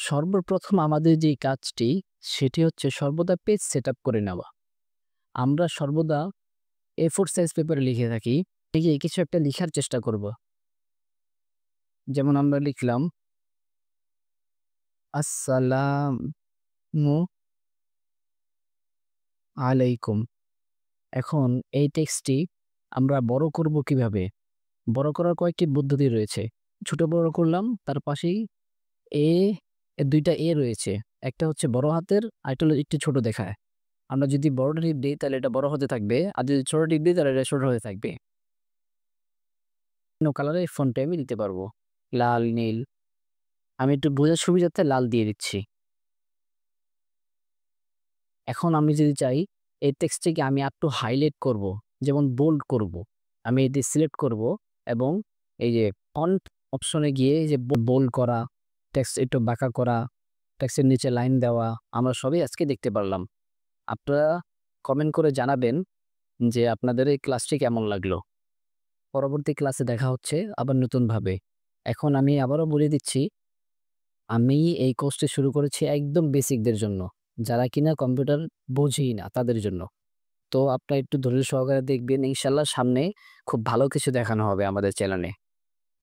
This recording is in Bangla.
সর্বপ্রথম আমাদের যে কাজটি সেটি হচ্ছে সর্বদা পেজ সেটআপ করে নেওয়া। আমরা সর্বদা A4 সাইজ পেপারে লিখে থাকি। লিখে কিছু একটা লিখার চেষ্টা করব। যেমন আমরা লিখলাম আসসালামু আলাইকুম। এখন এই টেক্সটটি আমরা বড় করব কিভাবে? বড় করার কয়েকটি পদ্ধতি রয়েছে। ছোট বড় করলাম, তার পাশেই এ ২ টা এ রয়েছে। একটা হচ্ছে বড় হাতের, আরেকটা হলো একটু ছোট দেখায়। আমরা যদি বড়টা টিপ দেই তাহলে এটা বড় হতে থাকবে। আর যদি ছোট টিপ দেই তাহলে এটা ছোট হতে থাকবে। বিভিন্ন কালারের ফন্টে আমি দিতে পারবো। লাল, নীল। আমি একটু বোঝার সুবিধার্থে লাল দিয়ে দিচ্ছি। এখন আমি যদি চাই এই টেক্সটটিকে আমি আরেকটু হাইলাইট করব, যেমন বোল্ড করব। আমি এটি সিলেক্ট করব এবং এই যে ফন্ট অপশনে গিয়ে এই যে বোল্ড করা, টেক্সট একটু বাঁকা করা, টেক্সটের নিচে লাইন দেওয়া, আমরা সবই আজকে দেখতে পারলাম। আপনারা কমেন্ট করে জানাবেন যে আপনাদের এই ক্লাসটি কেমন লাগলো। পরবর্তী ক্লাসে দেখা হচ্ছে আবার নতুনভাবে। এখন আমি আবারও বলে দিচ্ছি, আমি এই কোর্সটি শুরু করেছি একদম বেসিকদের জন্য। যারা কিনা কম্পিউটার বোঝেই না তাদের জন্য। তো আপনারা একটু ধৈর্য সহকারে দেখবেন। ইনশাআল্লাহ সামনে খুব ভালো কিছু দেখানো হবে আমাদের চ্যানেলে।